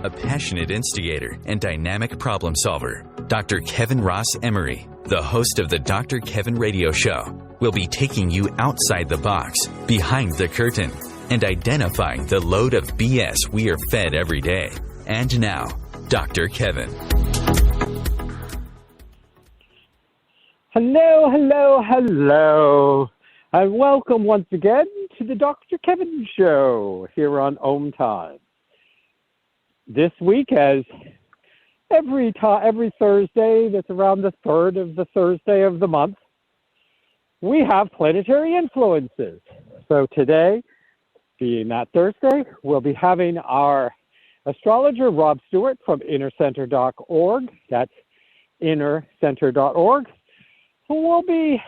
a passionate instigator and dynamic problem solver. Dr. Kevin Ross Emery, the host of the Dr. Kevin Radio Show, will be taking you outside the box, behind the curtain, and identifying the load of BS we are fed every day. And now, Dr. Kevin. Hello, hello, hello, and welcome once again to the Dr. Kevin Show here on OMTimes. This week, as every Thursday that's around the third of the Thursday of the month, we have planetary influences. So today, being that Thursday, we'll be having our astrologer, Rob Stewart from innercenter.org. That's innercenter.org. Who will be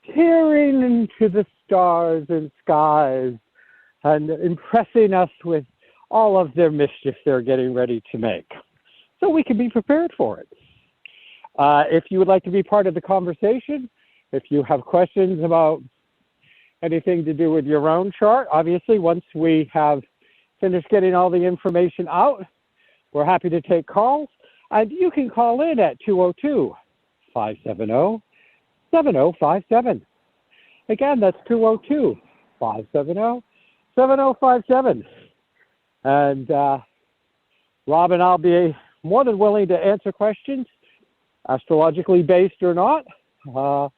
peering into the stars and skies and impressing us with all of their mischief they're getting ready to make, so we can be prepared for it. If you would like to be part of the conversation, if you have questions about anything to do with your own chart, obviously once we have finished getting all the information out, we're happy to take calls, and you can call in at 202-570-7057. Again, that's 202-570-7057. And Rob and I'll be more than willing to answer questions, astrologically based or not. But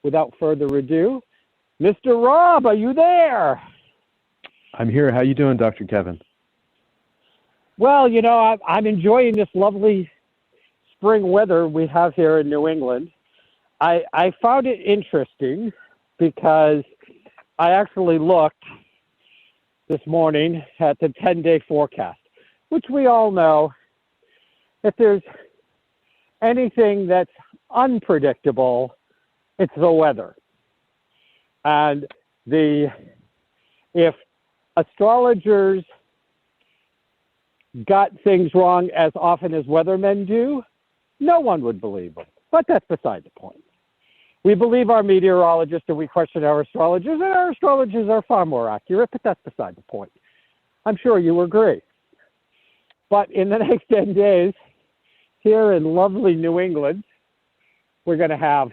without further ado, Mr. Rob, are you there? I'm here. How you doing, Dr. Kevin? Well, you know, I'm enjoying this lovely spring weather we have here in New England. I found it interesting because I actually looked this morning at the 10-day forecast, which we all know, if there's anything that's unpredictable, it's the weather. And if astrologers got things wrong as often as weathermen do, no one would believe them. But that's beside the point. We believe our meteorologists and we question our astrologers, and our astrologers are far more accurate, but that's beside the point. I'm sure you agree. But in the next 10 days, here in lovely New England, we're going to have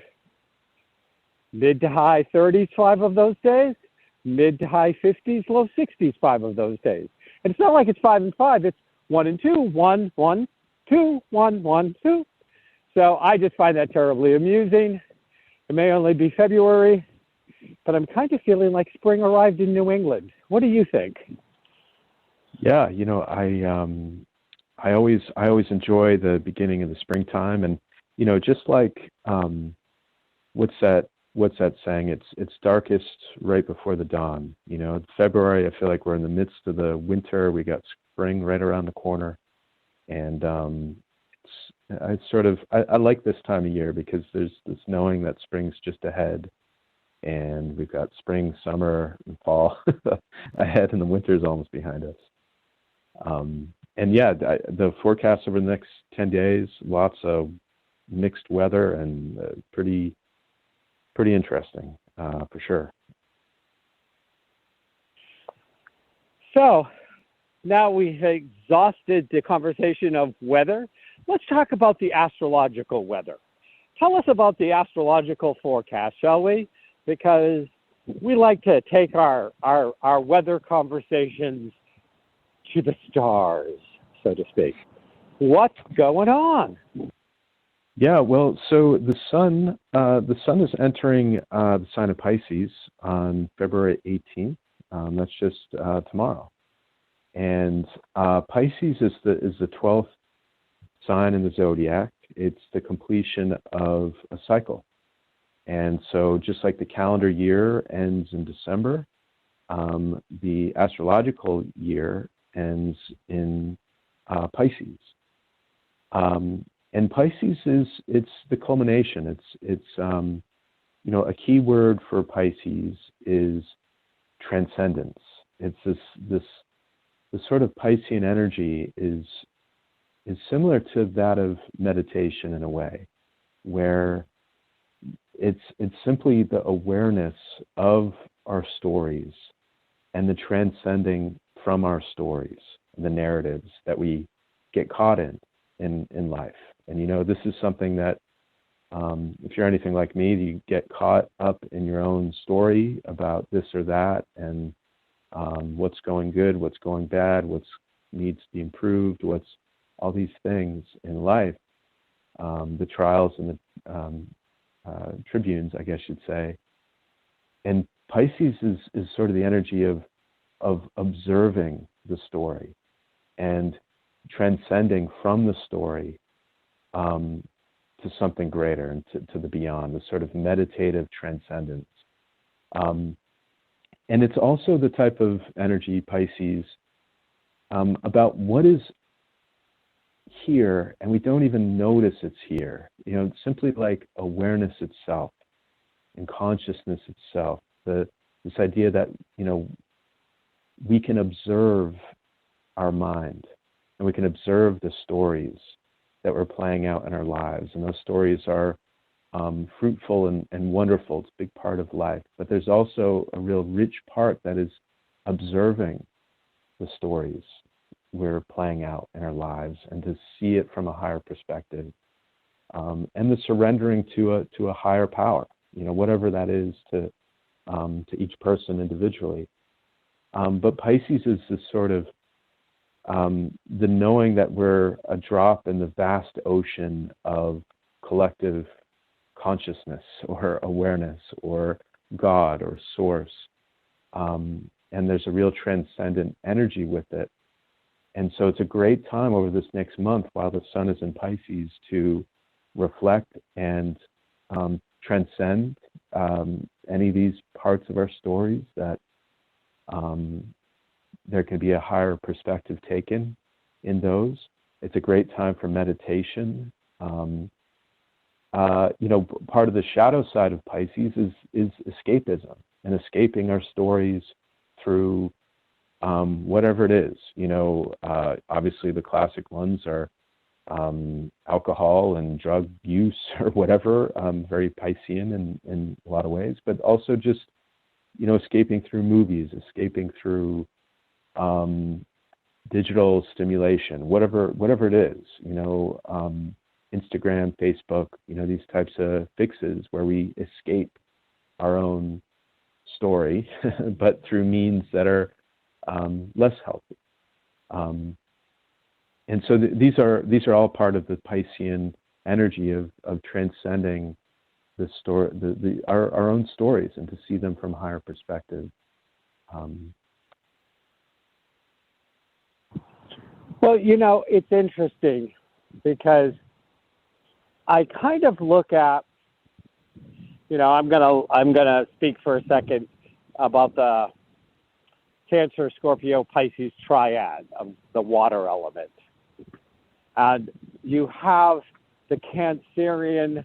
mid to high 30s 5 of those days, mid to high 50s, low 60s 5 of those days. And it's not like it's 5 and 5, it's 1 and 2, 1, 1, 2, 1, 1, 2. So I just find that terribly amusing. It may only be February, but I'm kind of feeling like spring arrived in New England. What do you think? Yeah, you know, I always enjoy the beginning of the springtime, and you know, just like what's that saying? It's darkest right before the dawn. You know, February, I feel like we're in the midst of the winter. We got spring right around the corner, and I like this time of year because there's this knowing that spring's just ahead, and we've got spring, summer, and fall ahead, and the winter's almost behind us. And yeah, the forecast over the next 10 days, lots of mixed weather and pretty interesting for sure. So now we've exhausted the conversation of weather. Let's talk about the astrological weather. Tell us about the astrological forecast, shall we? Because we like to take our weather conversations to the stars, so to speak. What's going on? Yeah, well, so the sun is entering the sign of Pisces on February 18th. That's just tomorrow, and Pisces is the 12th sign in the zodiac. It's the completion of a cycle, and so just like the calendar year ends in December, the astrological year ends in Pisces. And Pisces it's the culmination. It's you know, a key word for Pisces is transcendence. It's this sort of Piscean energy is similar to that of meditation in a way, where it's simply the awareness of our stories and the transcending from our stories, the narratives that we get caught in life. And, you know, this is something that, if you're anything like me, you get caught up in your own story about this or that, and what's going good, what's going bad, what needs to be improved, what's all these things in life, the trials and the tribunes, I guess you'd say. And Pisces is sort of the energy of observing the story and transcending from the story to something greater and to the beyond, the sort of meditative transcendence. And it's also the type of energy, Pisces, about what is here and we don't even notice it's here. You know, simply like awareness itself and consciousness itself. This idea that, you know, we can observe our mind and we can observe the stories that we're playing out in our lives. And those stories are fruitful and wonderful. It's a big part of life. But there's also a real rich part that is observing the stories we're playing out in our lives and to see it from a higher perspective. And the surrendering to a higher power, you know, whatever that is to each person individually. But Pisces is this sort of the knowing that we're a drop in the vast ocean of collective consciousness or awareness or God or source. And there's a real transcendent energy with it. And so it's a great time over this next month while the sun is in Pisces to reflect and transcend any of these parts of our stories that there can be a higher perspective taken in those. It's a great time for meditation. You know, part of the shadow side of Pisces is escapism and escaping our stories through whatever it is. You know, obviously the classic ones are alcohol and drug use or whatever, very Piscean in a lot of ways, but also just, you know, escaping through movies, escaping through digital stimulation, whatever it is, you know, Instagram, Facebook, you know, these types of fixes where we escape our own story, but through means that are less healthy. And so these are all part of the Piscean energy of transcending the story, our own stories, and to see them from a higher perspective. Well, you know, it's interesting because I kind of look at, you know, I'm gonna speak for a second about the Cancer, Scorpio, Pisces triad of the water element. And you have the Cancerian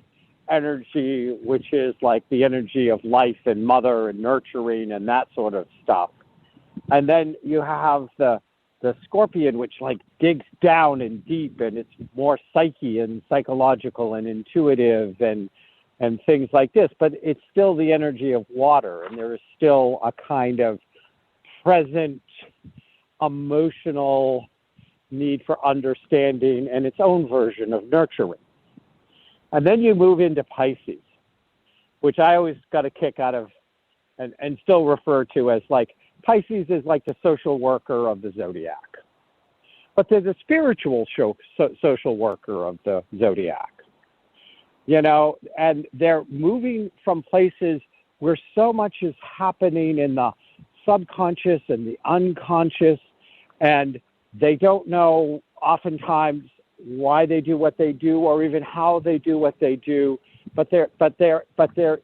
energy, which is like the energy of life and mother and nurturing and that sort of stuff. And then you have the Scorpion, which like digs down and deep, and it's more psyche and psychological and intuitive and things like this. But it's still the energy of water, and there is still a kind of present emotional need for understanding and its own version of nurturing. And then you move into Pisces, which I always got a kick out of and still refer to as like, Pisces is like the social worker of the zodiac. But they're the spiritual social worker of the zodiac. You know, and they're moving from places where so much is happening in the subconscious and the unconscious, and they don't know oftentimes why they do what they do or even how they do what they do. But there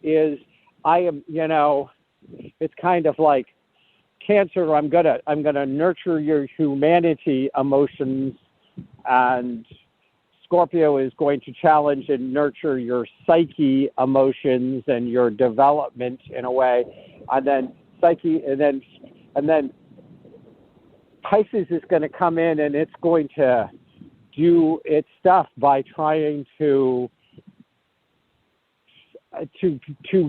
is, you know, it's kind of like Cancer, I'm gonna nurture your humanity emotions, and Scorpio is going to challenge and nurture your psyche emotions and your development in a way, and then psyche, and then Pisces is going to come in and it's going to do its stuff by trying to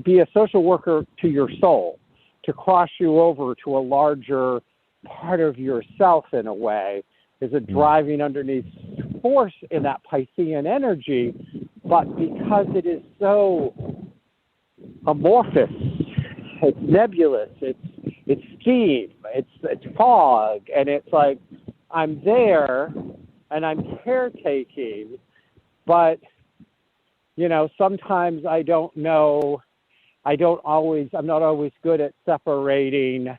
be a social worker to your soul, to cross you over to a larger part of yourself in a way. There's a driving underneath force in that Piscean energy, but because it is so amorphous, it's nebulous, it's steam, it's fog, and it's like I'm there and I'm caretaking, but sometimes I don't know. I'm not always good at separating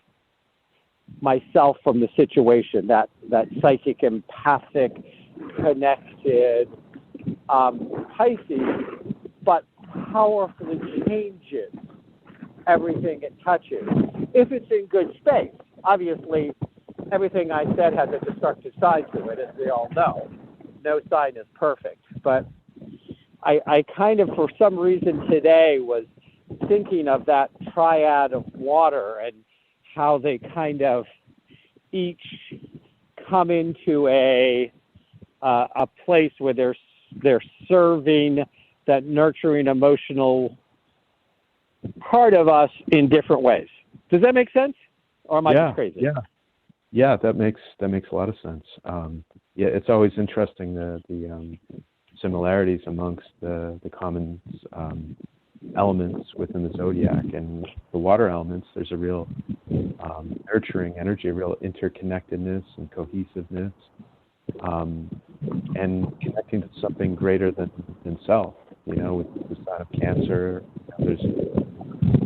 myself from the situation, that psychic, empathic, connected Pisces, but powerfully changes everything it touches if it's in good space. Obviously, everything I said has a destructive side to it, as we all know. No sign is perfect, but I kind of, for some reason today, was thinking of that triad of water and how they kind of each come into a place where they're serving that nurturing emotional part of us in different ways. Does that make sense? Or am I just crazy? Yeah, that makes a lot of sense. It's always interesting the similarities amongst the common elements within the zodiac, and the water elements. There's a real nurturing energy, a real interconnectedness and cohesiveness, and connecting to something greater than self. With the sign of Cancer, there's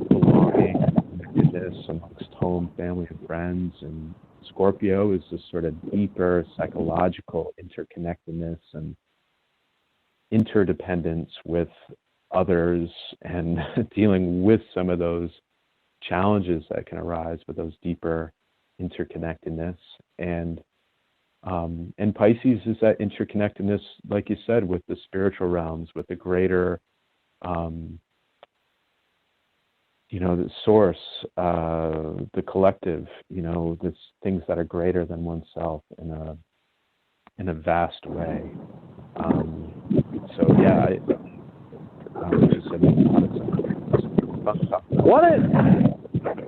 belonging, connectedness amongst home, family, and friends, and Scorpio is this sort of deeper psychological interconnectedness and interdependence with others, and dealing with some of those challenges that can arise with those deeper interconnectedness. And Pisces is that interconnectedness, like you said, with the spiritual realms, with the greater, the source, the collective, this things that are greater than oneself in a vast way.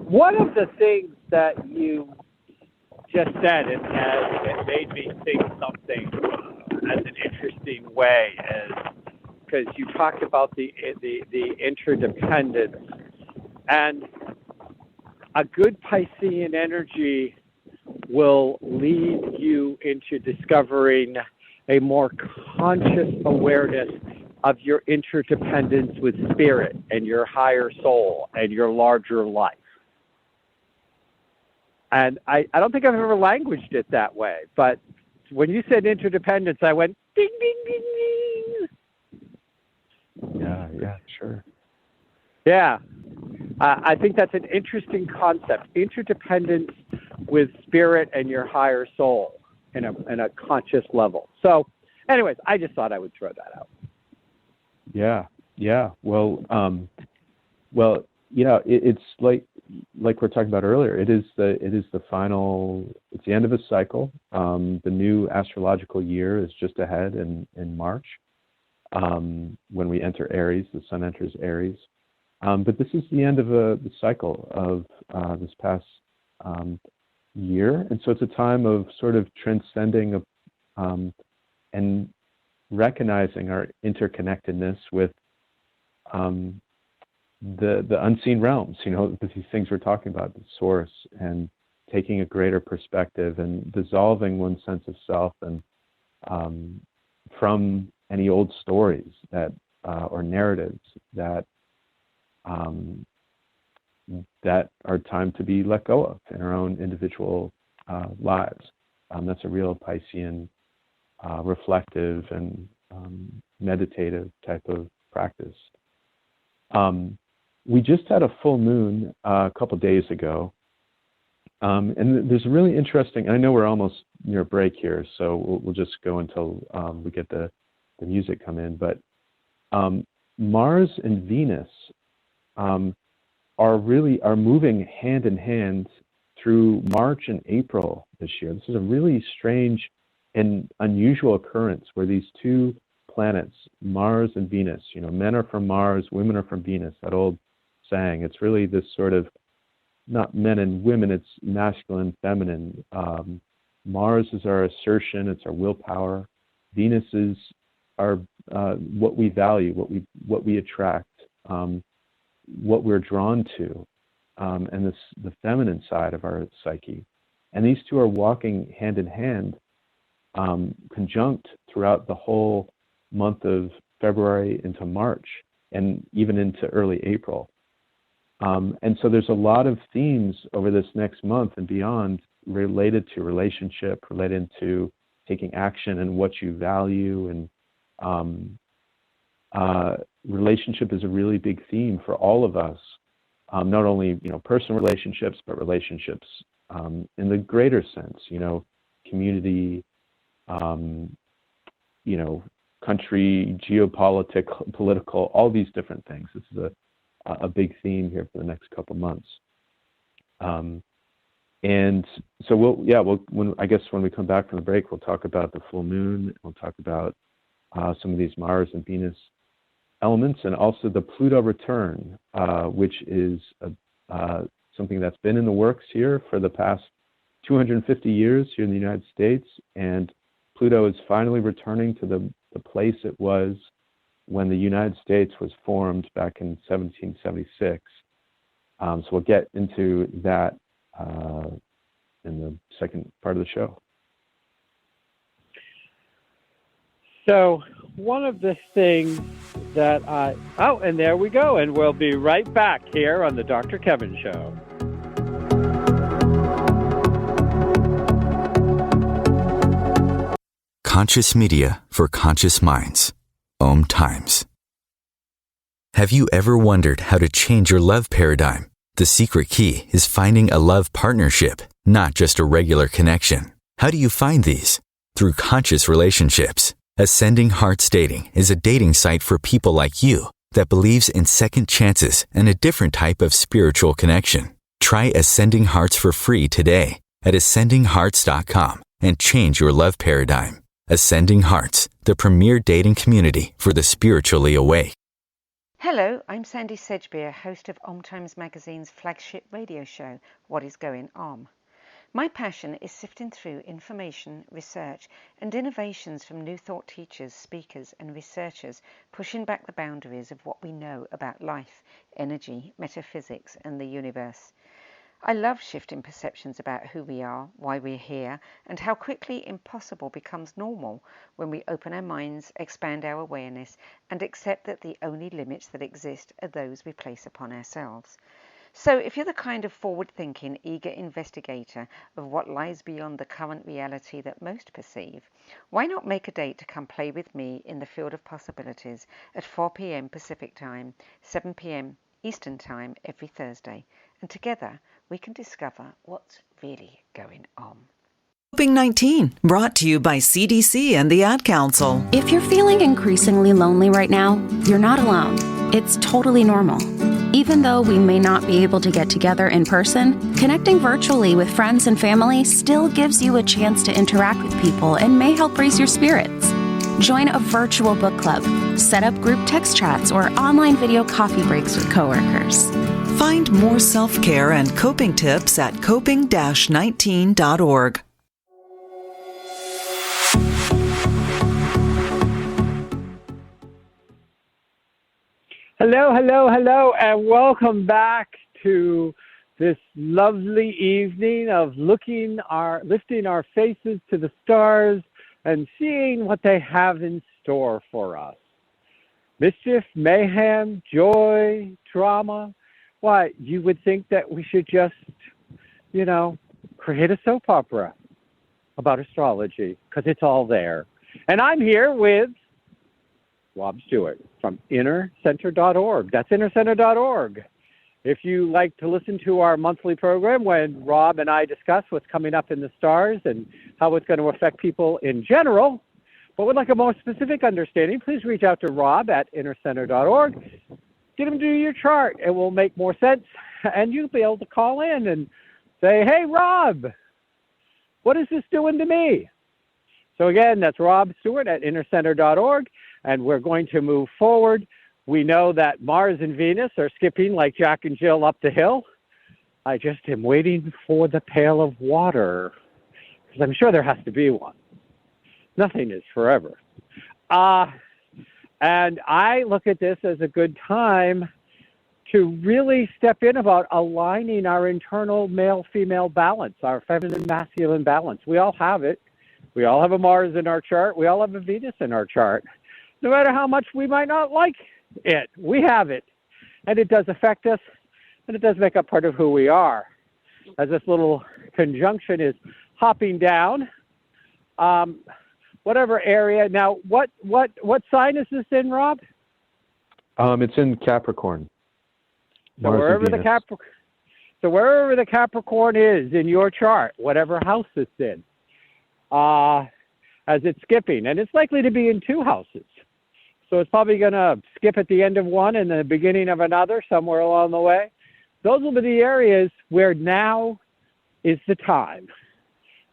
One of the things that you just said, and it made me think something as an interesting way, is because you talked about the interdependence, and a good Piscean energy will lead you into discovering a more conscious awareness of your interdependence with spirit and your higher soul and your larger life. And I don't think I've ever languaged it that way, but when you said interdependence, I went ding, ding, ding, ding. Yeah, sure. Yeah. I think that's an interesting concept, interdependence with spirit and your higher soul in a conscious level. So anyways, I just thought I would throw that out. Yeah. Well, it's like we're talking about earlier. It is the final. It's the end of a cycle. The new astrological year is just ahead in March, when we enter Aries. The sun enters Aries. But this is the end of the cycle of this past year, and so it's a time of sort of transcending and recognizing our interconnectedness with the unseen realms, these things we're talking about, the source, and taking a greater perspective and dissolving one's sense of self and from any old stories that or narratives that are time to be let go of in our own individual lives. That's a real Piscean reflective and meditative type of practice. We just had a full moon a couple days ago, and there's a really interesting. I know we're almost near break here, so we'll just go until we get the music come in. But Mars and Venus are moving hand in hand through March and April this year. This is a really strange and unusual occurrence where these two planets, Mars and Venus, men are from Mars, women are from Venus, that old saying. It's really this sort of not men and women, it's masculine, feminine. Mars is our assertion, it's our willpower. Venus is our what we value, what we attract, what we're drawn to, and the feminine side of our psyche. And these two are walking hand in hand, conjunct throughout the whole month of February into March, and even into early April. And so there's a lot of themes over this next month and beyond related to relationship, related to taking action and what you value. And relationship is a really big theme for all of us, not only personal relationships, but relationships in the greater sense, community, country, political, all these different things. This is a big theme here for the next couple months. And so when we come back from the break, we'll talk about the full moon. We'll talk about some of these Mars and Venus elements, and also the Pluto return, which is something that's been in the works here for the past 250 years here in the United States. And Pluto is finally returning to the place it was when the United States was formed back in 1776. So we'll get into that in the second part of the show. So one of the things that and there we go, and we'll be right back here on the Dr. Kevin Show. Conscious media for conscious minds. OMTimes. Have you ever wondered how to change your love paradigm? The secret key is finding a love partnership, not just a regular connection. How do you find these? Through conscious relationships. Ascending Hearts Dating is a dating site for people like you that believes in second chances and a different type of spiritual connection. Try Ascending Hearts for free today at ascendinghearts.com and change your love paradigm. Ascending Hearts, the premier dating community for the spiritually awake. Hello, I'm Sandy Sedgbeer, host of OMTimes magazine's flagship radio show, What is Going On? My passion is sifting through information, research, and innovations from new thought teachers, speakers, and researchers pushing back the boundaries of what we know about life, energy, metaphysics, and the universe. I love shifting perceptions about who we are, why we're here, and how quickly impossible becomes normal when we open our minds, expand our awareness, and accept that the only limits that exist are those we place upon ourselves. So if you're the kind of forward-thinking, eager investigator of what lies beyond the current reality that most perceive, why not make a date to come play with me in the field of possibilities at 4 p.m. Pacific Time, 7 p.m. Eastern Time every Thursday, and together we can discover what's really going on. Coping-19, brought to you by CDC and the Ad Council. If you're feeling increasingly lonely right now, you're not alone. It's totally normal. Even though we may not be able to get together in person, connecting virtually with friends and family still gives you a chance to interact with people and may help raise your spirits. Join a virtual book club, set up group text chats, or online video coffee breaks with coworkers. Find more self-care and coping tips at coping-19.org. Hello, and welcome back to this lovely evening of lifting our faces to the stars and seeing what they have in store for us. Mischief, mayhem, joy, drama. Why, you would think that we should just, create a soap opera about astrology, because it's all there. And I'm here with Rob Stewart from innercenter.org. That's innercenter.org. If you like to listen to our monthly program when Rob and I discuss what's coming up in the stars and how it's going to affect people in general, but would like a more specific understanding, please reach out to Rob at innercenter.org. Get him to do your chart. It will make more sense, and you'll be able to call in and say, hey, Rob, what is this doing to me? So again, that's Rob Stewart at innercenter.org, and we're going to move forward. We know that Mars and Venus are skipping like Jack and Jill up the hill. I just am waiting for the pail of water, because I'm sure there has to be one. Nothing is forever. And I look at this as a good time to really step in about aligning our internal male-female balance, our feminine-masculine balance. We all have it. We all have a Mars in our chart. We all have a Venus in our chart. No matter how much we might not like it, we have it. And it does affect us, and it does make up part of who we are. As this little conjunction is hopping down, whatever area. Now, what sign is this in, Rob? It's in Capricorn. So wherever the Capricorn is in your chart, whatever house it's in, as it's skipping, and it's likely to be in two houses. So it's probably going to skip at the end of one and the beginning of another, somewhere along the way. Those will be the areas where now is the time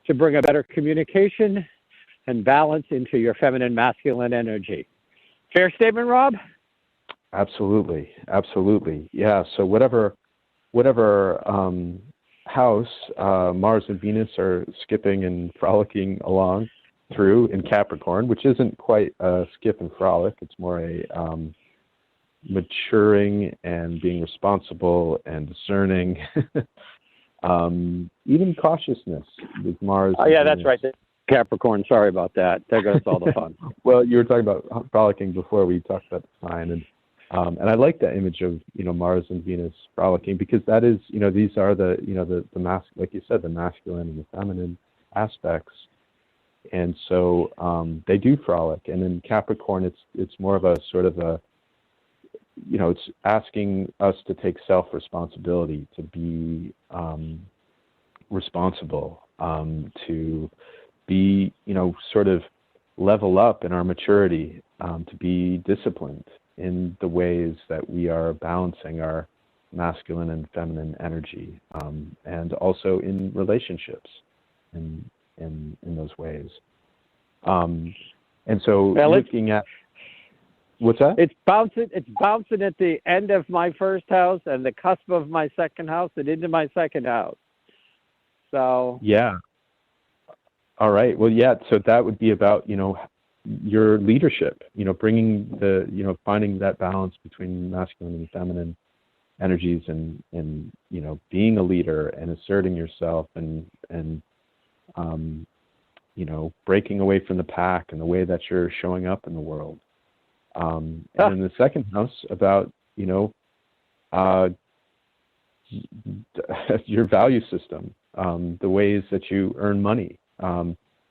to bring a better communication and balance into your feminine masculine energy. Fair statement, Rob? Absolutely. Yeah. So whatever house Mars and Venus are skipping and frolicking along through in Capricorn, which isn't quite a skip and frolic. It's more a maturing and being responsible and discerning, even cautiousness with Mars. Oh, yeah, that's right. Capricorn, sorry about that. There goes all the fun. Well, you were talking about frolicking before we talked about the sign, and I like that image of Mars and Venus frolicking, because that is these are the the like you said, the masculine and the feminine aspects, and so they do frolic. And in Capricorn, it's more of a sort of a it's asking us to take self-responsibility, to be responsible, to be, sort of level up in our maturity, to be disciplined in the ways that we are balancing our masculine and feminine energy, and also in relationships in those ways. And so looking at, what's that? It's bouncing at the end of my first house and the cusp of my second house and into my second house. So yeah. All right. Well, yeah. So that would be about your leadership. Bringing the finding that balance between masculine and feminine energies, and being a leader and asserting yourself, and breaking away from the pack and the way that you're showing up in the world. And in the second house, about your value system, the ways that you earn money.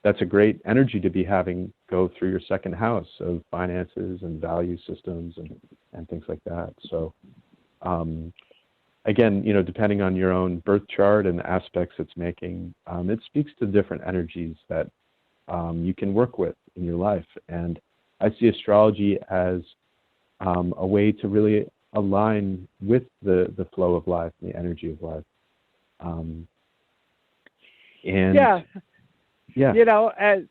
That's a great energy to be having go through your second house of finances and value systems and things like that. So again, depending on your own birth chart and the aspects it's making, it speaks to different energies that you can work with in your life. And I see astrology as a way to really align with the flow of life and the energy of life. And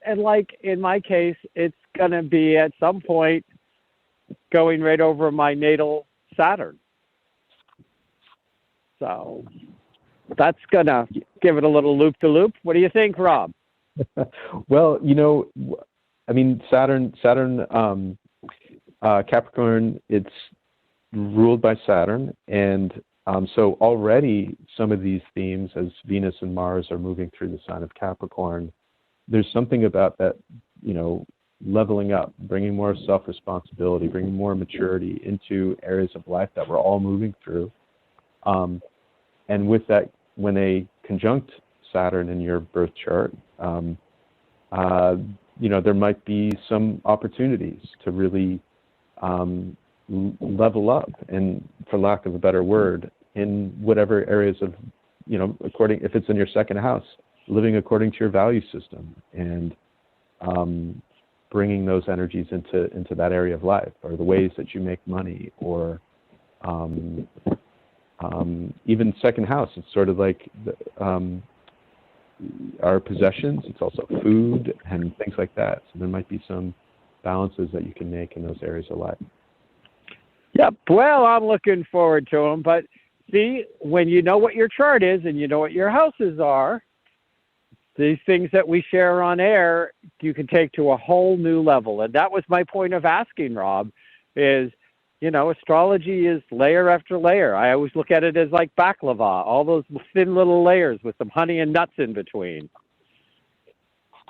and like in my case, it's going to be at some point going right over my natal Saturn. So that's going to give it a little loop-de-loop. What do you think, Rob? Well, I mean, Saturn, Capricorn, it's ruled by Saturn. And so already some of these themes, as Venus and Mars are moving through the sign of Capricorn, there's something about that, leveling up, bringing more self-responsibility, bringing more maturity into areas of life that we're all moving through. And with that, when they conjunct Saturn in your birth chart, there might be some opportunities to really level up, and for lack of a better word, in whatever areas of, if it's in your second house, living according to your value system, and bringing those energies into that area of life, or the ways that you make money, or even second house. It's sort of like our possessions. It's also food and things like that. So there might be some balances that you can make in those areas of life. Yep. Well, I'm looking forward to them. But See, when you know what your chart is and you know what your houses are, these things that we share on air, you can take to a whole new level. And that was my point of asking, Rob, is, you know, astrology is layer after layer. I always look at it as like baklava, all those thin little layers with some honey and nuts in between.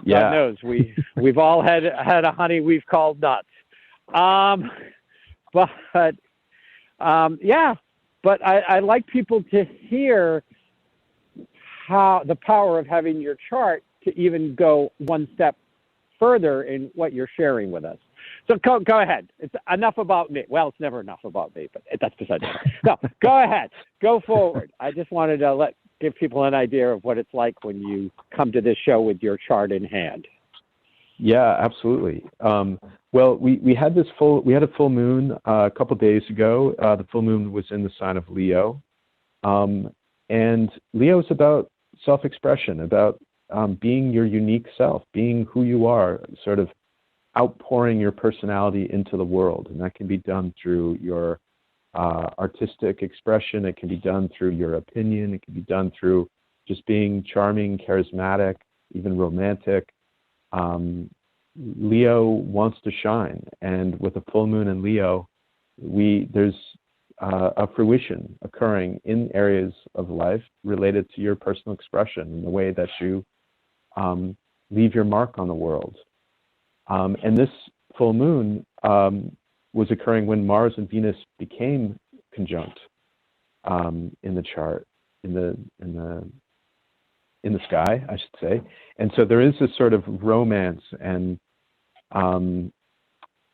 Yeah. God knows, we've all had a honey we've called nuts. But I like people to hear how the power of having your chart to even go one step further in what you're sharing with us. So go ahead. It's enough about me. Well, it's never enough about me, but that's beside the point. No, go ahead. Go forward. I just wanted to give people an idea of what it's like when you come to this show with your chart in hand. Yeah, absolutely. Well, we had a full moon a couple days ago. The full moon was in the sign of Leo, and Leo is about self-expression, about being your unique self, being who you are, sort of outpouring your personality into the world, and that can be done through your artistic expression. It can be done through your opinion. It can be done through just being charming, charismatic, even romantic. Leo wants to shine, and with a full moon in Leo, there's a fruition occurring in areas of life related to your personal expression and the way that you leave your mark on the world. And this full moon was occurring when Mars and Venus became conjunct in the chart, in the sky, I should say. And so there is this sort of romance and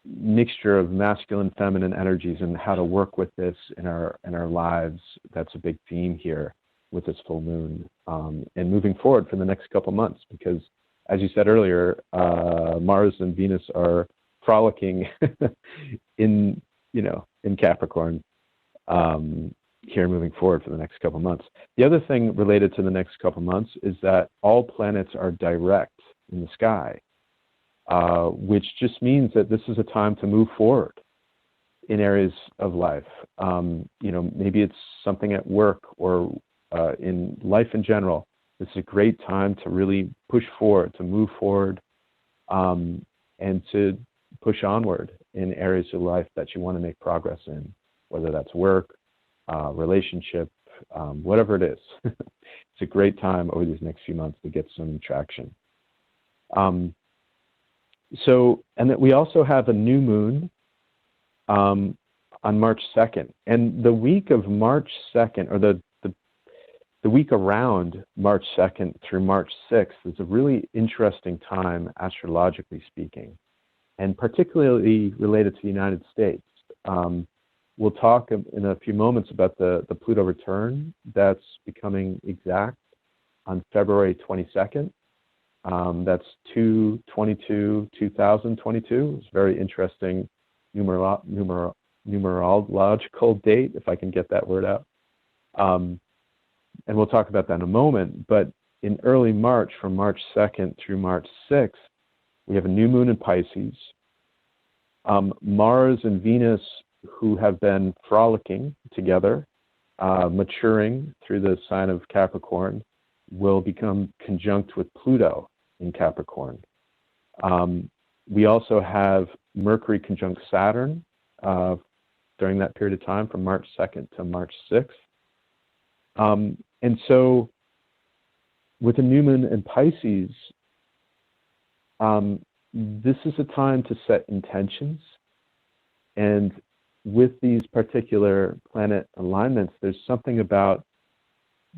mixture of masculine, feminine energies and how to work with this in our lives. That's a big theme here with this full moon, and moving forward for the next couple months, because as you said earlier, Mars and Venus are frolicking in Capricorn here moving forward for the next couple months. The other thing related to the next couple months is that all planets are direct in the sky, which just means that this is a time to move forward in areas of life. Maybe it's something at work or in life in general. This is a great time to really push forward, to move forward, and to push onward in areas of life that you want to make progress in, whether that's work, relationship, whatever it is. It's a great time over these next few months to get some traction. And that we also have a new moon on March 2nd. And the week of March 2nd, or the week around March 2nd through March 6th, is a really interesting time, astrologically speaking, and particularly related to the United States. We'll talk in a few moments about the Pluto return that's becoming exact on February 22nd. That's 2/22/2022. It's a very interesting numerological date, if I can get that word out. And we'll talk about that in a moment. But in early March, from March 2nd through March 6th, we have a new moon in Pisces. Mars and Venus, who have been frolicking together, maturing through the sign of Capricorn, will become conjunct with Pluto in Capricorn. We also have Mercury conjunct Saturn during that period of time from March 2nd to March 6th. And so with the new moon in Pisces, this is a time to set intentions. And with these particular planet alignments, there's something about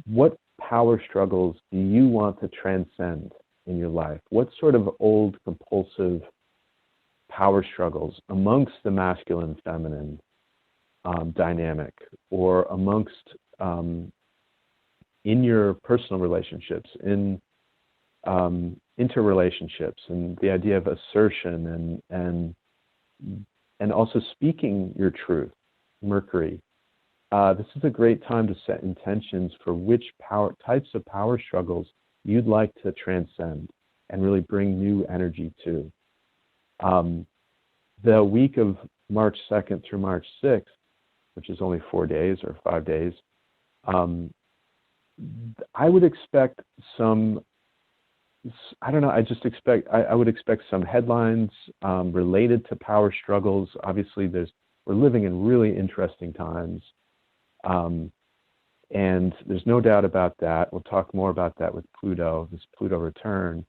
what power struggles do you want to transcend in your life? What sort of old compulsive power struggles amongst the masculine feminine dynamic, or amongst in your personal relationships, in interrelationships, and the idea of assertion and also speaking your truth, Mercury. This is a great time to set intentions for which types of power struggles you'd like to transcend and really bring new energy to. The week of March 2nd through March 6th, which is only 4 days or 5 days, I would expect some, I don't know, I would expect some headlines related to power struggles. Obviously, we're living in really interesting times. And there's no doubt about that. We'll talk more about that with Pluto, this Pluto return.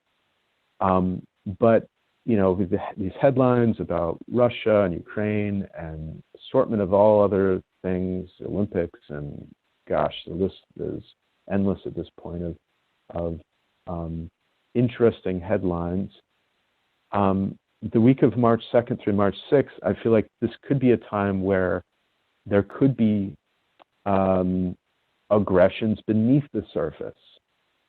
But, with these headlines about Russia and Ukraine and assortment of all other things, Olympics, and gosh, the list is endless at this point of interesting headlines. The week of March 2nd through March 6th, I feel like this could be a time where there could be aggressions beneath the surface.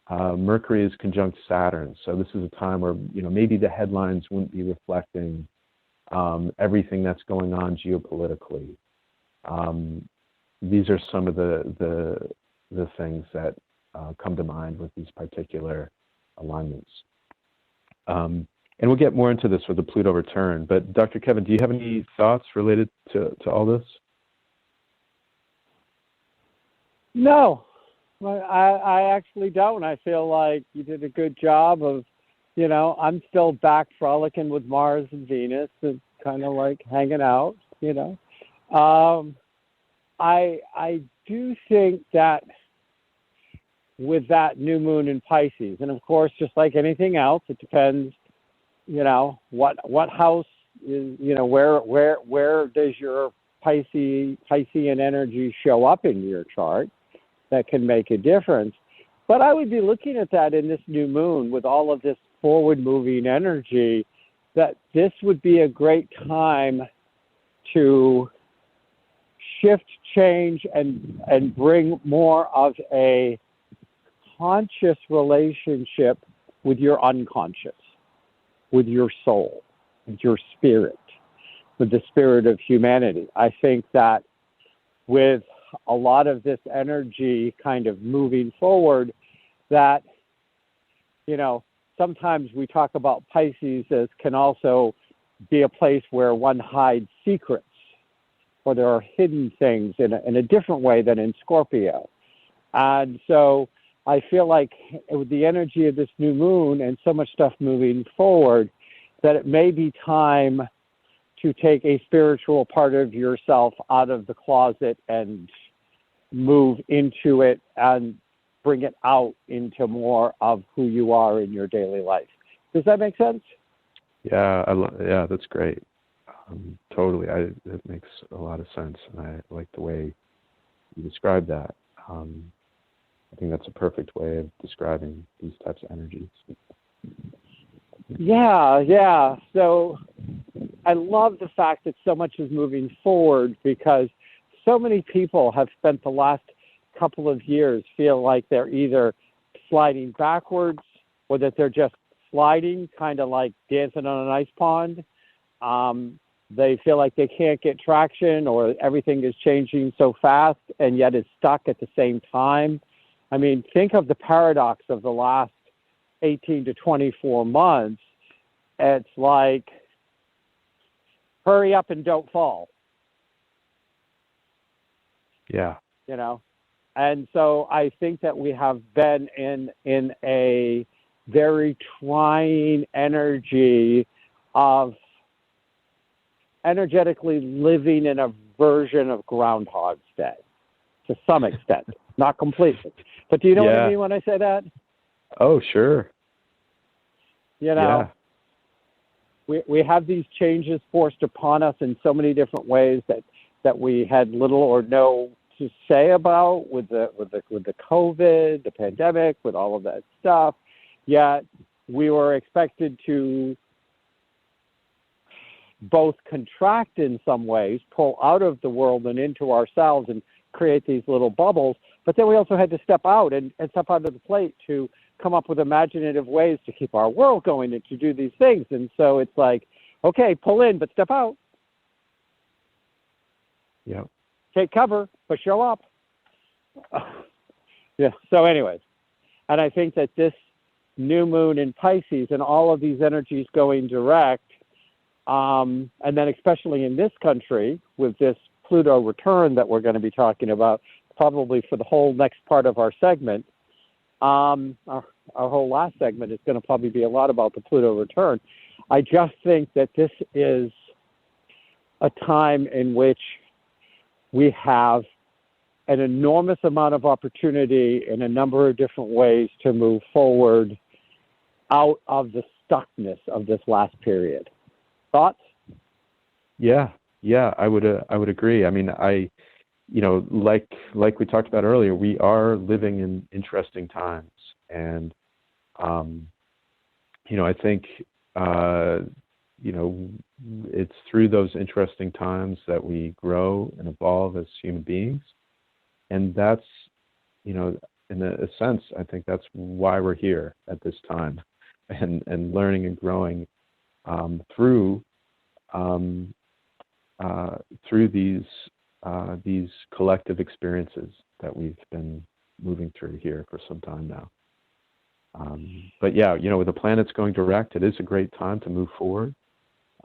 Mercury is conjunct Saturn, so this is a time where maybe the headlines wouldn't be reflecting everything that's going on geopolitically. These are some of the things that come to mind with these particular alignments. And we'll get more into this with the Pluto return. But Dr. Kevin, do you have any thoughts related to all this? No, I actually don't. I feel like you did a good job of, I'm still back frolicking with Mars and Venus and kind of like hanging out, I do think that with that new moon in Pisces, and of course, just like anything else, it depends, what house is, where does your Piscean energy show up in your chart that can make a difference. But I would be looking at that in this new moon with all of this forward-moving energy, that this would be a great time to shift, change, and bring more of a conscious relationship with your unconscious, with your soul, with your spirit, with the spirit of humanity. I think that with a lot of this energy kind of moving forward, that, sometimes we talk about Pisces as can also be a place where one hides secrets, or there are hidden things in a different way than in Scorpio. And so I feel like with the energy of this new moon and so much stuff moving forward, that it may be time to take a spiritual part of yourself out of the closet and move into it and bring it out into more of who you are in your daily life. Does that make sense? Yeah, yeah, that's great. Totally, that makes a lot of sense, and I like the way you describe that. I think that's a perfect way of describing these types of energies. Yeah. So I love the fact that so much is moving forward, because so many people have spent the last couple of years feel like they're either sliding backwards or that they're just sliding, kind of like dancing on an ice pond. They feel like they can't get traction, or everything is changing so fast and yet is stuck at the same time. I mean, think of the paradox of the last 18 to 24 months. It's like, hurry up and don't fall. Yeah. And so I think that we have been in a very trying energy of energetically living in a version of Groundhog's Day, to some extent, not completely. But do you know what I mean when I say that? Oh, sure. We have these changes forced upon us in so many different ways that we had little or no to say about with the COVID, the pandemic, with all of that stuff. Yet we were expected to both contract in some ways, pull out of the world and into ourselves and create these little bubbles. But then we also had to step out and step out of the plate to come up with imaginative ways to keep our world going and to do these things. And so it's like, okay, pull in, but step out. Yeah. Take cover, but show up. Yeah. So anyways, and I think that this new moon in Pisces and all of these energies going direct, and then especially in this country with this Pluto return that we're going to be talking about, probably for the whole next part of our segment. Our whole last segment is going to probably be a lot about the Pluto return. I just think that this is a time in which we have an enormous amount of opportunity in a number of different ways to move forward out of the stuckness of this last period. Thoughts? Yeah, I would agree. I mean, like we talked about earlier, we are living in interesting times, and I think it's through those interesting times that we grow and evolve as human beings, and that's in a sense, I think that's why we're here at this time, and learning and growing through these collective experiences that we've been moving through here for some time now. But yeah, with the planets going direct, it is a great time to move forward.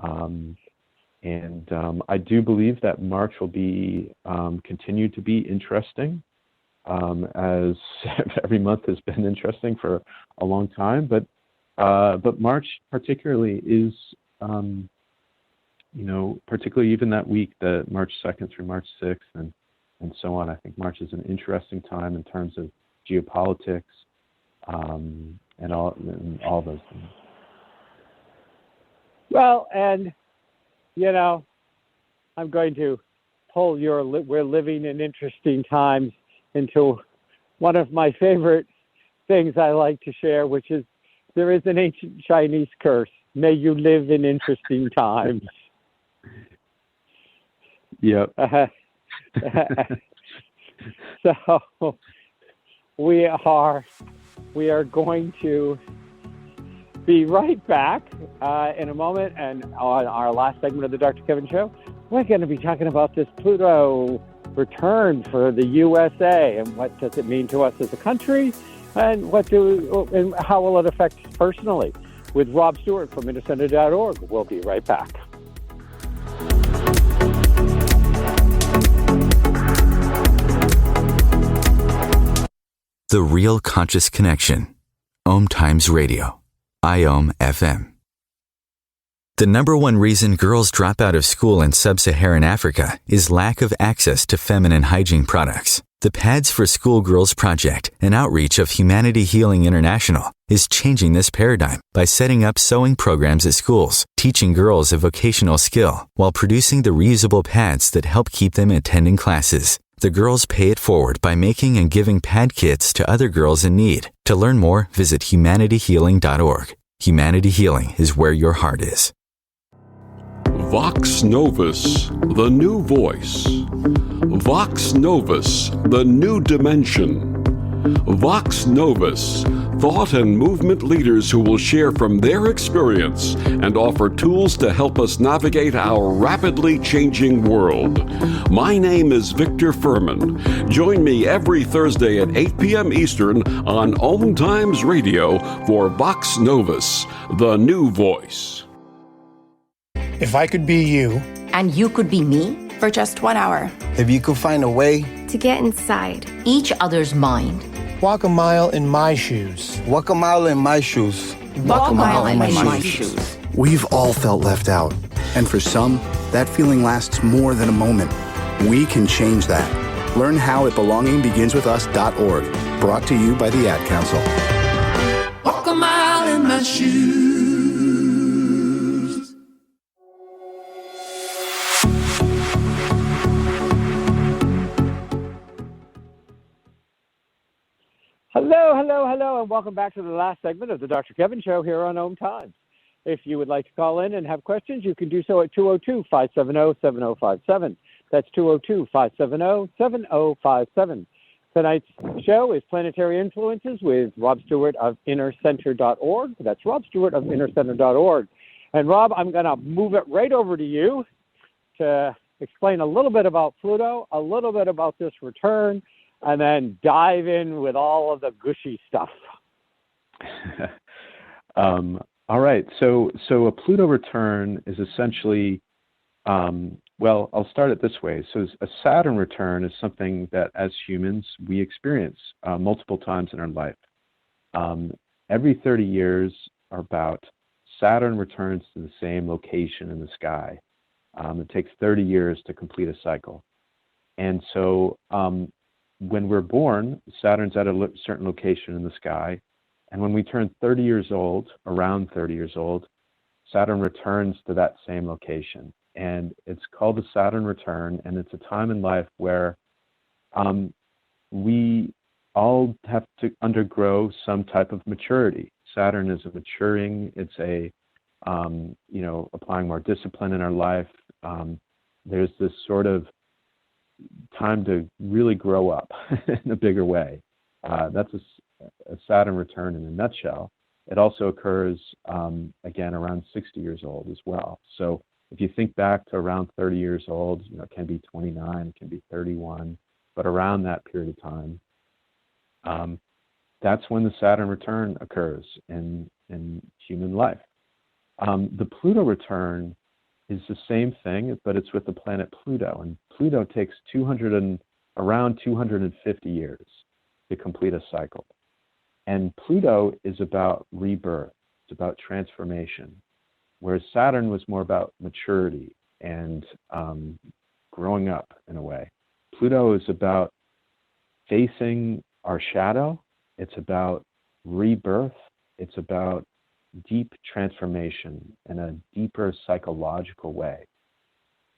And I do believe that March will be continue to be interesting, as every month has been interesting for a long time. But March particularly is, particularly even that week, the March 2nd through March 6th, and so on. I think March is an interesting time in terms of geopolitics, and all those things. Well, and I'm going to pull we're living in interesting times into one of my favorite things I like to share, which is there is an ancient Chinese curse: may you live in interesting times. Yep. So we are going to be right back in a moment, and on our last segment of the Dr. Kevin Show, we're going to be talking about this Pluto return for the USA, and what does it mean to us as a country, and how will it affect us personally, with Rob Stewart from intercenter.org. We'll be right back. The Real Conscious Connection. OMTimes Radio. IOM FM. The number one reason girls drop out of school in sub-Saharan Africa is lack of access to feminine hygiene products. The Pads for Schoolgirls Project, an outreach of Humanity Healing International, is changing this paradigm by setting up sewing programs at schools, teaching girls a vocational skill, while producing the reusable pads that help keep them attending classes. The girls pay it forward by making and giving pad kits to other girls in need. To learn more, visit humanityhealing.org. Humanity Healing is where your heart is. Vox Novus, the new voice. Vox Novus, the new dimension. Vox Novus, thought and movement leaders who will share from their experience and offer tools to help us navigate our rapidly changing world. My name is Victor Furman. Join me every Thursday at 8 p.m. Eastern on OMTimes Radio for Vox Novus, the new voice. If I could be you, and you could be me, for just 1 hour. if you could find a way To get inside. each other's mind. walk a mile in my shoes. Walk a mile in my shoes. Walk a mile in my shoes. We've all felt left out, and for some, that feeling lasts more than a moment. We can change that. Learn how at belongingbeginswithus.org. Brought to you by the Ad Council. Walk a mile in my shoes. Hello, and welcome back to the last segment of the Dr. Kevin Show here on OMTimes. If you would like to call in and have questions, you can do so at 202-570-7057. That's 202-570-7057. Tonight's show is Planetary Influences with Rob Stewart of innercenter.org. That's Rob Stewart of innercenter.org. And Rob, I'm going to move it right over to you to explain a little bit about Pluto, a little bit about this return, and then dive in with all of the gushy stuff. All right. So a Pluto return is essentially Well, I'll start it this way. So a Saturn return is something that as humans we experience multiple times in our life. Every 30 years or about, Saturn returns to the same location in the sky. It takes 30 years to complete a cycle. And so when we're born, Saturn's at a certain location in the sky. And when we turn 30 years old, around 30 years old, Saturn returns to that same location. And it's called the Saturn return. And it's a time in life where we all have to undergo some type of maturity. Saturn is a maturing, it's a, applying more discipline in our life. There's this sort of time to really grow up in a bigger way. That's a Saturn return in a nutshell. It also occurs, again, around 60 years old as well. So if you think back to around 30 years old, it can be 29, it can be 31, but around that period of time, that's when the Saturn return occurs in human life. The Pluto return is the same thing, but it's with the planet Pluto. And Pluto takes around 250 years to complete a cycle. And Pluto is about rebirth, it's about transformation, whereas Saturn was more about maturity and growing up in a way. Pluto is about facing our shadow, it's about rebirth, it's about deep transformation in a deeper psychological way.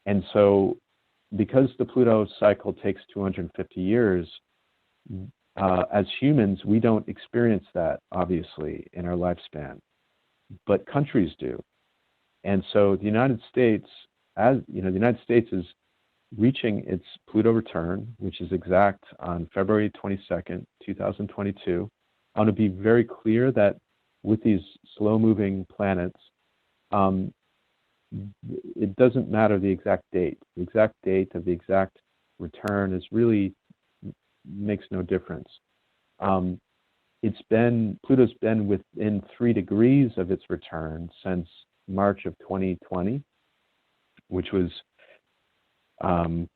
And so because the Pluto cycle takes 250 years, as humans, we don't experience that, obviously, in our lifespan, but countries do. And so the United States, the United States is reaching its Pluto return, which is exact on February 22nd, 2022. I want to be very clear that with these slow-moving planets, it doesn't matter the exact date. The exact date of the exact return is really makes no difference. Pluto's been within 3 degrees of its return since March of 2020, which was the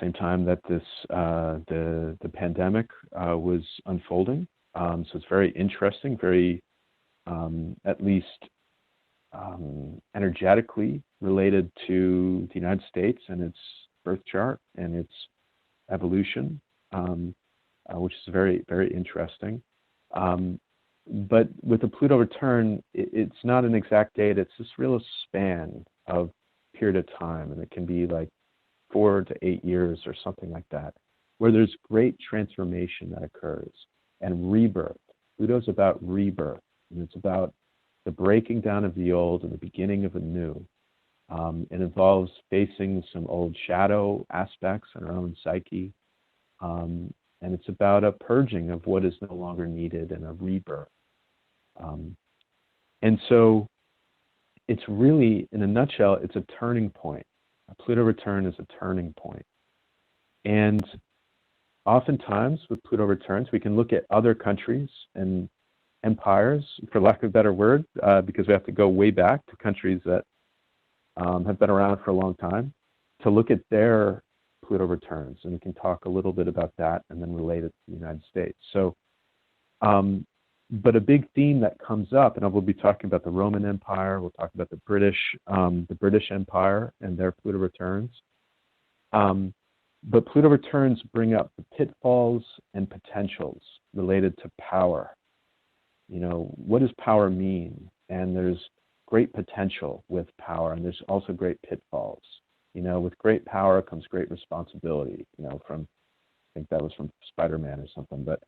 same time that the pandemic was unfolding. So it's very interesting, very at least energetically related to the United States and its birth chart and its evolution, which is very, very interesting. But with the Pluto return, it's not an exact date. It's this real span of period of time, and it can be like 4 to 8 years or something like that, where there's great transformation that occurs and rebirth. Pluto's about rebirth, and it's about the breaking down of the old and the beginning of the new. It involves facing some old shadow aspects in our own psyche, and it's about a purging of what is no longer needed and a rebirth. And so it's really, in a nutshell, it's a turning point. A Pluto return is a turning point. And oftentimes with Pluto returns, we can look at other countries and empires, for lack of a better word, because we have to go way back to countries that have been around for a long time, to look at their Pluto returns. And we can talk a little bit about that and then relate it to the United States. So, but a big theme that comes up, and we'll be talking about the Roman Empire, we'll talk about the British Empire and their Pluto returns. But Pluto returns bring up the pitfalls and potentials related to power. What does power mean? And there's great potential with power, and there's also great pitfalls. With great power comes great responsibility, I think that was from Spider-Man or something. But,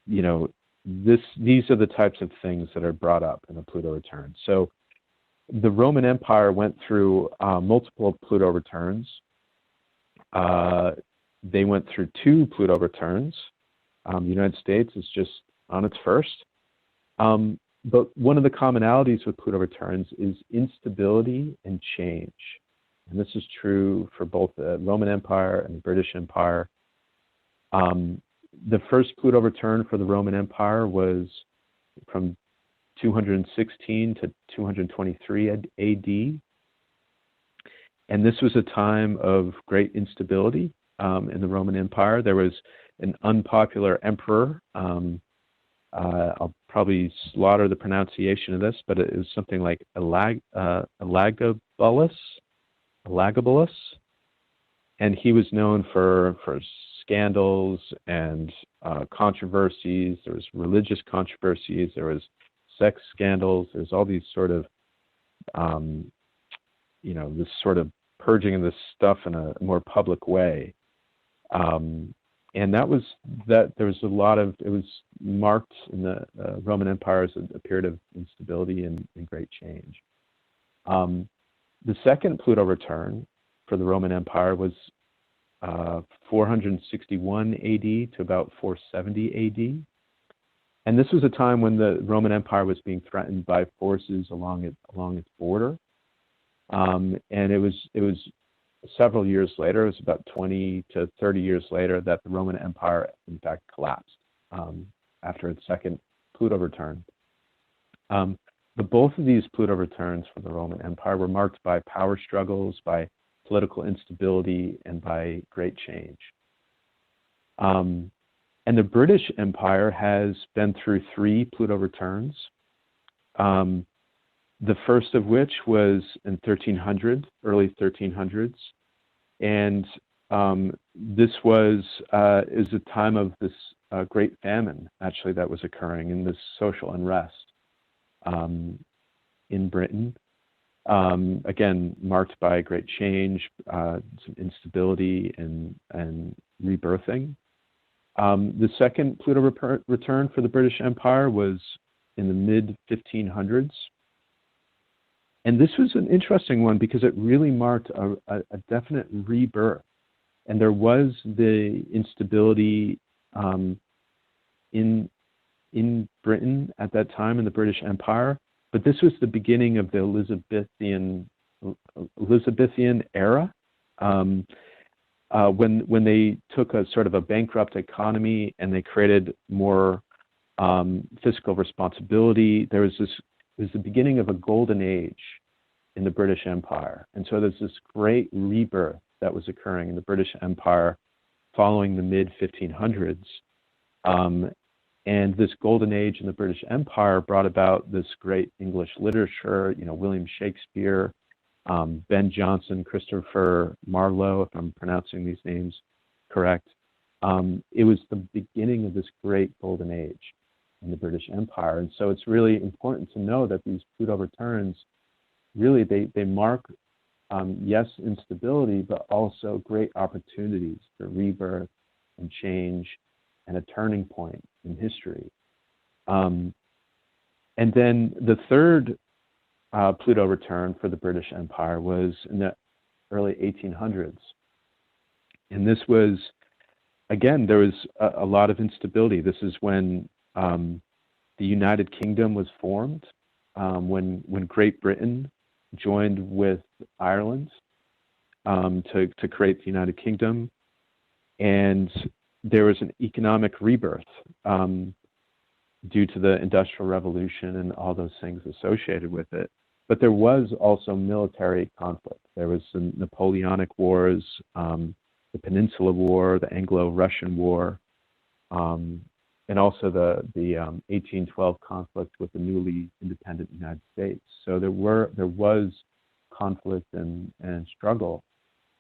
these are the types of things that are brought up in the Pluto return. So the Roman Empire went through multiple Pluto returns. They went through 2 Pluto returns. The United States is just on its first. But one of the commonalities with Pluto returns is instability and change. And this is true for both the Roman Empire and the British Empire. The first Pluto return for the Roman Empire was from 216 to 223 AD. And this was a time of great instability in the Roman Empire. There was an unpopular emperor. I'll probably slaughter the pronunciation of this, but it was something like Elagabalus, and he was known for scandals and controversies. There was religious controversies. There was sex scandals. There's all these sort of, this sort of purging of this stuff in a more public way. And there was a lot of, it was marked in the Roman Empire as a period of instability and great change. The second Pluto return for the Roman Empire was 461 AD to about 470 AD. And this was a time when the Roman Empire was being threatened by forces along its border. And it was several years later, it was about 20 to 30 years later, that the Roman Empire, in fact, collapsed after its second Pluto return. But both of these Pluto returns for the Roman Empire were marked by power struggles, by political instability, and by great change. And the British Empire has been through 3 Pluto returns. The first of which was in 1300, early 1300s. And this was is a time of this great famine, actually, that was occurring, in this social unrest in Britain. Again, marked by great change, some instability and rebirthing. The second Pluto return for the British Empire was in the mid-1500s. And this was an interesting one because it really marked a definite rebirth. And there was the instability in Britain at that time, in the British Empire. But this was the beginning of the Elizabethan era, when they took a sort of a bankrupt economy and they created more fiscal responsibility. It was the beginning of a golden age in the British Empire. And so there's this great rebirth that was occurring in the British Empire following the mid-1500s. And this golden age in the British Empire brought about this great English literature, William Shakespeare, Ben Jonson, Christopher Marlowe, if I'm pronouncing these names correct. It was the beginning of this great golden age in the British Empire. And so it's really important to know that these Pluto returns, really they mark, yes, instability, but also great opportunities for rebirth and change and a turning point in history. And then the third Pluto return for the British Empire was in the early 1800s. And this was, again, there was a lot of instability. This is when the United Kingdom was formed, when Great Britain joined with Ireland to create the United Kingdom. And there was an economic rebirth due to the Industrial Revolution and all those things associated with it. But there was also military conflict. There was the Napoleonic Wars, the Peninsula War, the Anglo-Russian War, and also the 1812 conflict with the newly independent United States. So there was conflict and struggle,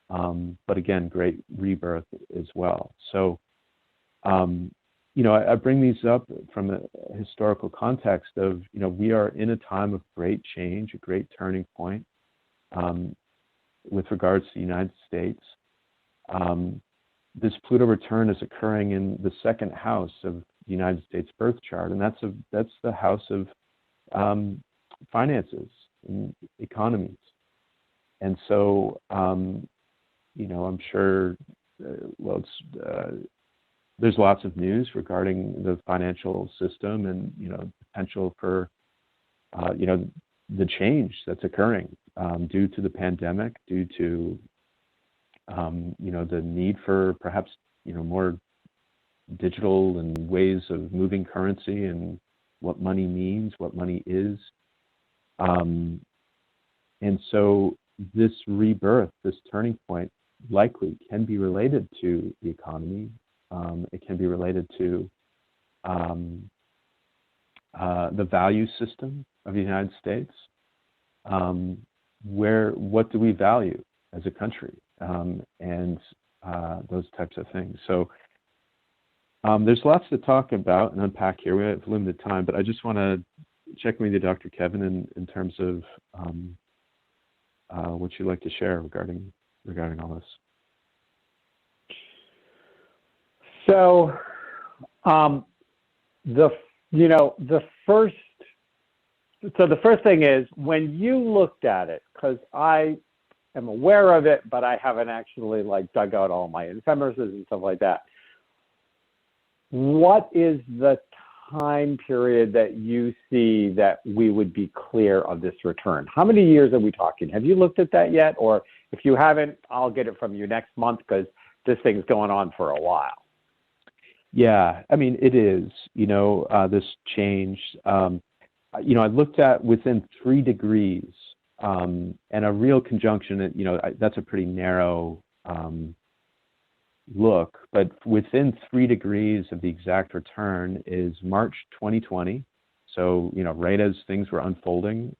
but again, great rebirth as well. So, I bring these up from a historical context of, we are in a time of great change, a great turning point with regards to the United States. This Pluto return is occurring in the second house of the United States birth chart, and that's the house of finances and economies. And so, I'm sure, there's lots of news regarding the financial system and, potential for, the change that's occurring due to the pandemic, due to, the need for perhaps, more digital and ways of moving currency and what money means, what money is. And so this rebirth, this turning point, likely can be related to the economy. It can be related to the value system of the United States. What do we value as a country, and those types of things. So there's lots to talk about and unpack here. We have limited time, but I just want to check with you, Dr. Kevin, in terms of what you'd like to share regarding all this. So, the first thing is, when you looked at it, because I am aware of it, but I haven't actually dug out all my ephemeris and stuff like that. What is the time period that you see that we would be clear of this return? How many years are we talking? Have you looked at that yet? Or if you haven't, I'll get it from you next month, because this thing's going on for a while. Yeah, I mean, it is, this change. I looked at within 3 degrees, and a real conjunction, that's a pretty narrow look, but within 3 degrees of the exact return is March 2020. So, right as things were unfolding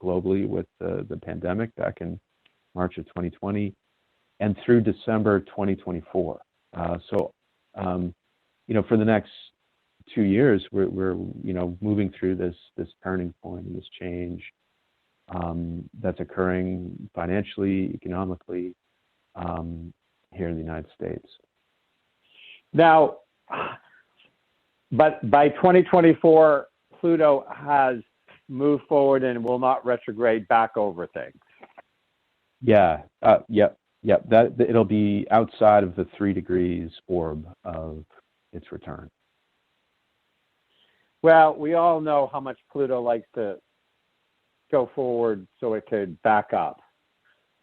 globally with the pandemic back in March of 2020, and through December 2024. For the next 2 years, we're moving through this turning point and this change that's occurring financially, economically, here in the United States. Now, but by 2024, Pluto has moved forward and will not retrograde back over things. Yeah. Yep. That it'll be outside of the 3 degrees orb of its return. Well, we all know how much Pluto likes to go forward so it could back up.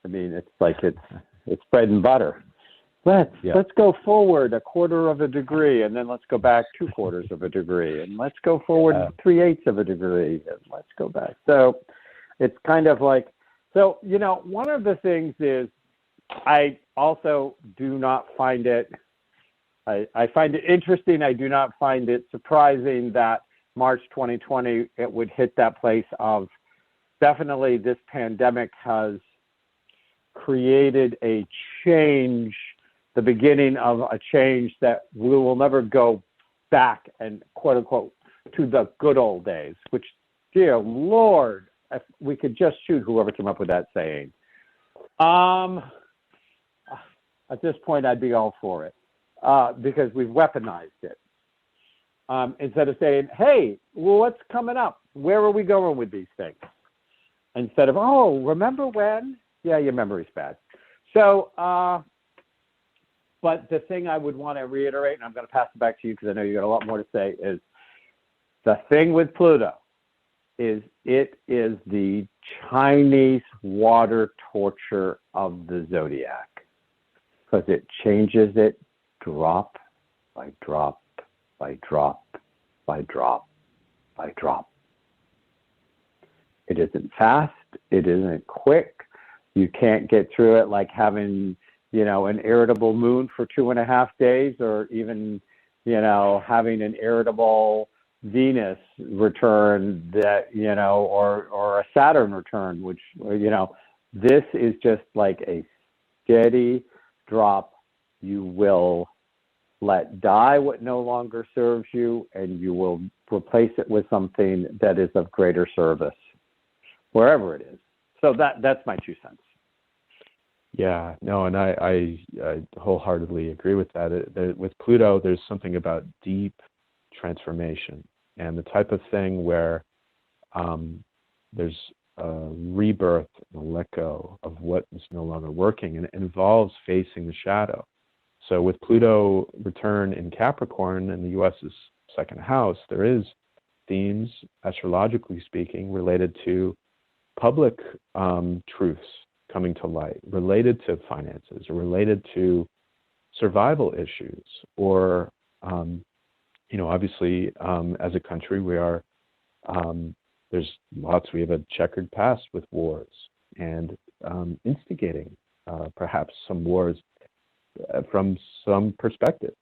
I mean, it's like it's bread and butter. Let's go forward 1/4 of a degree, and then let's go back 2/4 of a degree, and let's go forward 3/8 of a degree, and let's go back. So it's kind of like, one of the things is, I also do not find it, I find it interesting. I do not find it surprising that March 2020, it would hit that place of, definitely this pandemic has created a change, the beginning of a change that we will never go back and quote unquote to the good old days, which, dear Lord, if we could just shoot whoever came up with that saying. At this point, I'd be all for it, because we've weaponized it. Instead of saying, hey, well, what's coming up? Where are we going with these things? Instead of, oh, remember when? Yeah, your memory's bad. So, but the thing I would want to reiterate, and I'm going to pass it back to you because I know you got a lot more to say, is the thing with Pluto is it is the Chinese water torture of the zodiac, because it changes it drop by drop by drop by drop by drop. It isn't fast. It isn't quick. You can't get through it like having, an irritable moon for 2.5 days, or even, having an irritable Venus return that, or a Saturn return, which, this is just like a steady drop. You will let die what no longer serves you, and you will replace it with something that is of greater service, wherever it is. So that's my 2 cents. Yeah, no, and I wholeheartedly agree with that. With Pluto, there's something about deep transformation, and the type of thing where there's a rebirth, a let go of what is no longer working, and it involves facing the shadow. So with Pluto return in Capricorn in the U.S.'s second house, there is themes, astrologically speaking, related to public truths coming to light, related to finances, or related to survival issues, or, obviously, as a country, we are, we have a checkered past with wars, and instigating perhaps some wars from some perspective.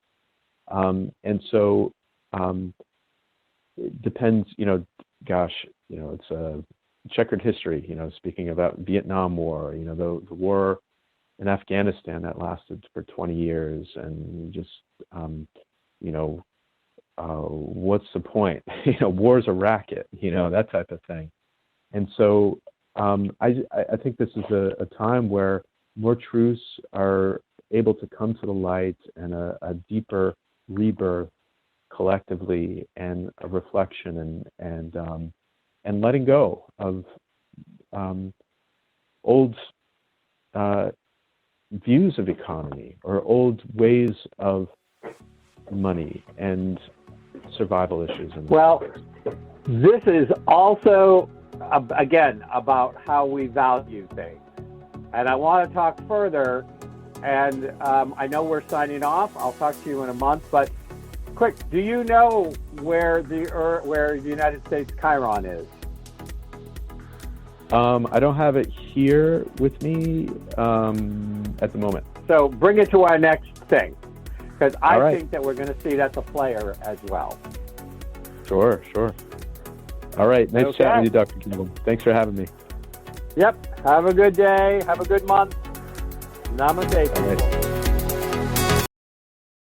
And so it depends, it's a checkered history, speaking about Vietnam War, the war in Afghanistan that lasted for 20 years, and just, what's the point? War's a racket, that type of thing. And so I think this is a time where more truths are able to come to the light, and a deeper rebirth collectively, and a reflection, and letting go of old views of economy, or old ways of money and survival issues. Well, this is also, again, about how we value things. And I want to talk further, and I know we're signing off. I'll talk to you in a month, but quick, do you know where the United States Chiron is? I don't have it here with me at the moment. So bring it to our next thing, because I think that we're going to see that's a player as well. Sure. All right. Nice chatting with you, Dr. Kimball. Thanks for having me. Yep. Have a good day. Have a good month. Namaste. All right.